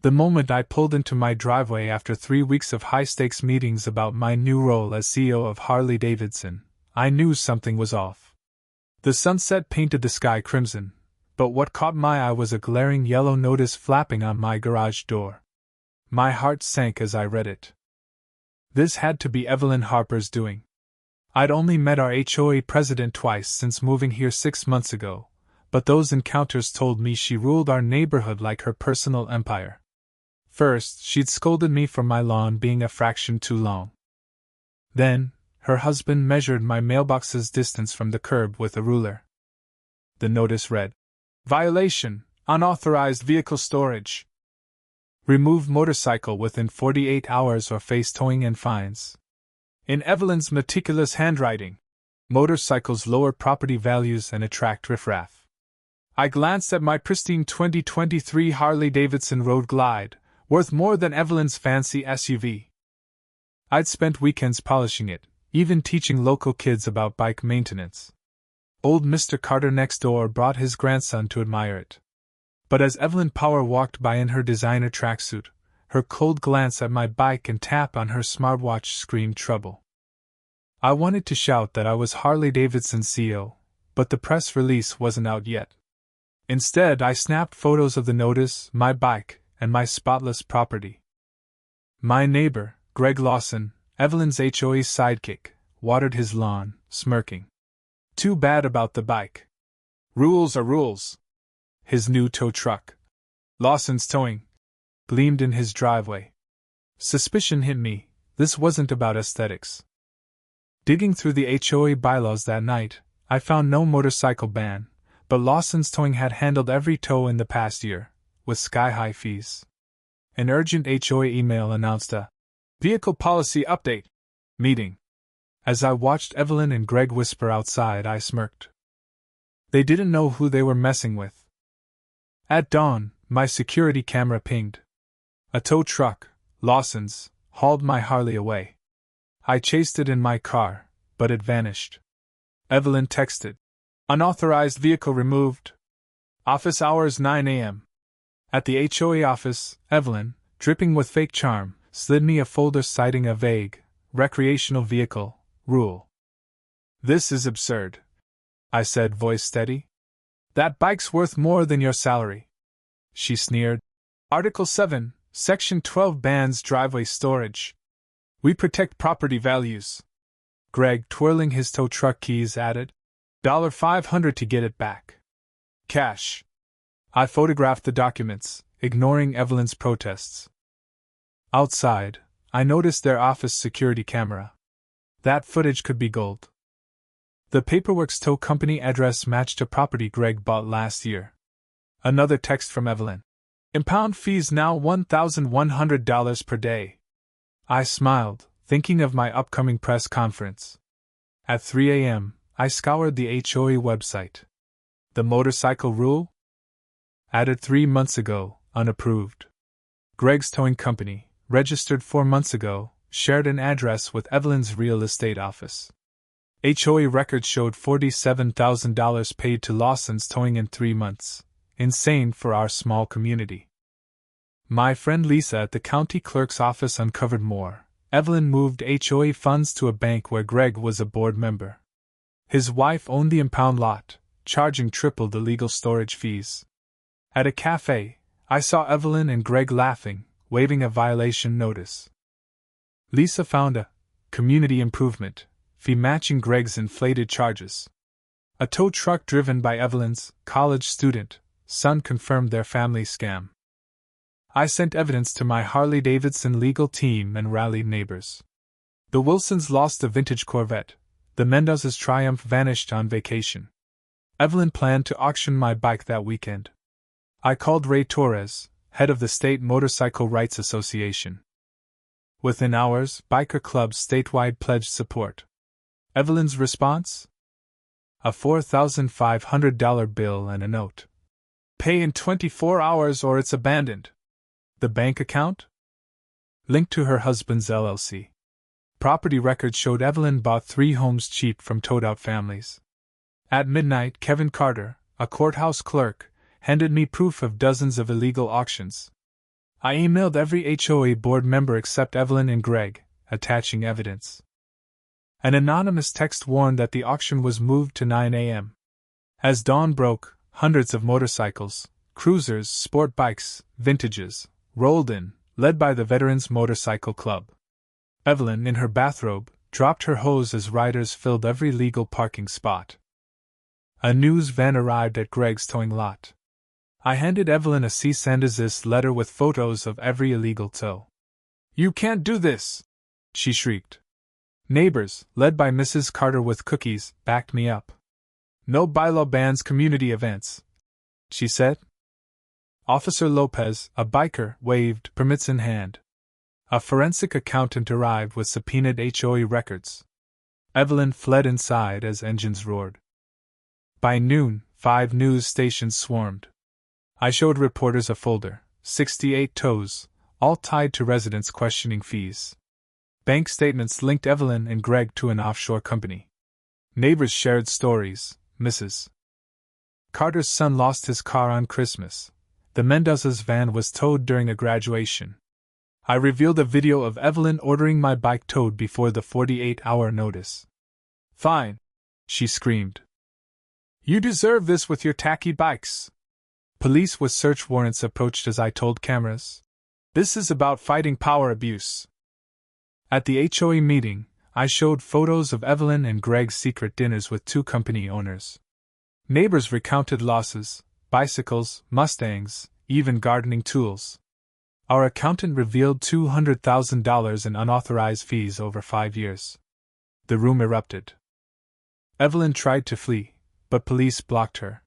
The moment I pulled into my driveway after 3 weeks of high-stakes meetings about my new role as CEO of Harley-Davidson, I knew something was off. The sunset painted the sky crimson, but what caught my eye was a glaring yellow notice flapping on my garage door. My heart sank as I read it. This had to be Evelyn Harper's doing. I'd only met our HOA president twice since moving here 6 months ago, but those encounters told me she ruled our neighborhood like her personal empire. First, she'd scolded me for my lawn being a fraction too long. Then, her husband measured my mailbox's distance from the curb with a ruler. The notice read, "Violation, unauthorized vehicle storage. Remove motorcycle within 48 hours or face towing and fines." In Evelyn's meticulous handwriting, motorcycles lower property values and attract riffraff. I glanced at my pristine 2023 Harley-Davidson Road Glide, worth more than Evelyn's fancy SUV. I'd spent weekends polishing it, even teaching local kids about bike maintenance. Old Mr. Carter next door brought his grandson to admire it. But as Evelyn Power walked by in her designer tracksuit, her cold glance at my bike and tap on her smartwatch screamed trouble. I wanted to shout that I was Harley-Davidson CEO, but the press release wasn't out yet. Instead, I snapped photos of the notice, my bike, and my spotless property. My neighbor, Greg Lawson, Evelyn's HOA sidekick, watered his lawn, smirking. Too bad about the bike. Rules are rules. His new tow truck, Lawson's Towing, gleamed in his driveway. Suspicion hit me. This wasn't about aesthetics. Digging through the HOA bylaws that night, I found no motorcycle ban, but Lawson's Towing had handled every tow in the past year, with sky-high fees. An urgent HOA email announced a vehicle policy update meeting. As I watched Evelyn and Greg whisper outside, I smirked. They didn't know who they were messing with. At dawn, my security camera pinged. A tow truck, Lawson's, hauled my Harley away. I chased it in my car, but it vanished. Evelyn texted, "Unauthorized vehicle removed. Office hours 9 a.m. At the HOA office, Evelyn, dripping with fake charm, slid me a folder citing a vague, recreational vehicle, rule. "This is absurd," I said, voice steady. "That bike's worth more than your salary." She sneered. "Article 7, Section 12 bans driveway storage. We protect property values." Greg, twirling his tow truck keys, added, $500 to get it back. Cash. I photographed the documents, ignoring Evelyn's protests. Outside, I noticed their office security camera. That footage could be gold. The paperwork's tow company address matched a property Greg bought last year. Another text from Evelyn. Impound fees now $1,100 per day. I smiled, thinking of my upcoming press conference. At 3 a.m., I scoured the HOA website. The motorcycle rule? Added 3 months ago, unapproved. Greg's towing company, registered 4 months ago, shared an address with Evelyn's real estate office. HOA records showed $47,000 paid to Lawson's Towing in 3 months. Insane for our small community. My friend Lisa at the county clerk's office uncovered more. Evelyn moved HOA funds to a bank where Greg was a board member. His wife owned the impound lot, charging triple the legal storage fees. At a cafe, I saw Evelyn and Greg laughing, waving a violation notice. Lisa found a community improvement fee matching Greg's inflated charges. A tow truck driven by Evelyn's college student son confirmed their family scam. I sent evidence to my Harley-Davidson legal team and rallied neighbors. The Wilsons lost a vintage Corvette. The Mendoz's Triumph vanished on vacation. Evelyn planned to auction my bike that weekend. I called Ray Torres, head of the State Motorcycle Rights Association. Within hours, biker clubs statewide pledged support. Evelyn's response? A $4,500 bill and a note. Pay in 24 hours or it's abandoned. The bank account? Linked to her husband's LLC. Property records showed Evelyn bought 3 homes cheap from towed-out families. At midnight, Kevin Carter, a courthouse clerk, handed me proof of dozens of illegal auctions. I emailed every HOA board member except Evelyn and Greg, attaching evidence. An anonymous text warned that the auction was moved to 9 a.m. As dawn broke, hundreds of motorcycles, cruisers, sport bikes, vintages, rolled in, led by the Veterans Motorcycle Club. Evelyn, in her bathrobe, dropped her hose as riders filled every legal parking spot. A news van arrived at Greg's towing lot. I handed Evelyn a cease and desist letter with photos of every illegal tow. "You can't do this!" she shrieked. Neighbors, led by Mrs. Carter with cookies, backed me up. "No bylaw bans community events," she said. Officer Lopez, a biker, waved, permits in hand. A forensic accountant arrived with subpoenaed HOA records. Evelyn fled inside as engines roared. By noon, 5 news stations swarmed. I showed reporters a folder, 68 tows, all tied to residents questioning fees. Bank statements linked Evelyn and Greg to an offshore company. Neighbors shared stories. Mrs. Carter's son lost his car on Christmas. The Mendoza's van was towed during a graduation. I revealed a video of Evelyn ordering my bike towed before the 48-hour notice. "Fine!" she screamed. "You deserve this with your tacky bikes." Police with search warrants approached as I told cameras. "This is about fighting power abuse." At the HOA meeting, I showed photos of Evelyn and Greg's secret dinners with 2 company owners. Neighbors recounted losses, bicycles, Mustangs, even gardening tools. Our accountant revealed $200,000 in unauthorized fees over 5 years. The room erupted. Evelyn tried to flee, but police blocked her.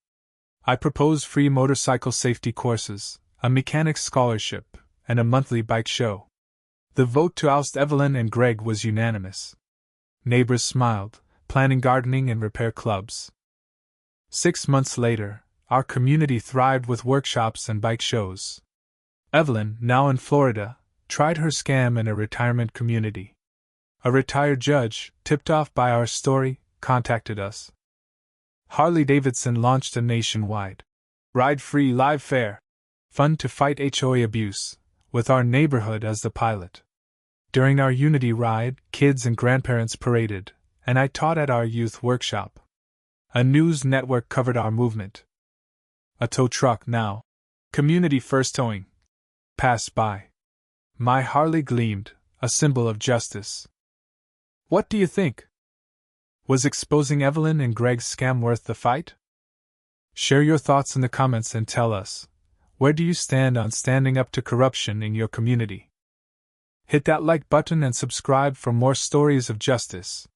I proposed free motorcycle safety courses, a mechanics scholarship, and a monthly bike show. The vote to oust Evelyn and Greg was unanimous. Neighbors smiled, planning gardening and repair clubs. 6 months later, our community thrived with workshops and bike shows. Evelyn, now in Florida, tried her scam in a retirement community. A retired judge, tipped off by our story, contacted us. Harley-Davidson launched a nationwide ride-free live fair fund to fight HOA abuse, with our neighborhood as the pilot. During our Unity ride, kids and grandparents paraded, and I taught at our youth workshop. A news network covered our movement. A tow truck, now Community First Towing, passed by. My Harley gleamed, a symbol of justice. What do you think? Was exposing Evelyn and Greg's scam worth the fight? Share your thoughts in the comments and tell us, where do you stand on standing up to corruption in your community? Hit that like button and subscribe for more stories of justice.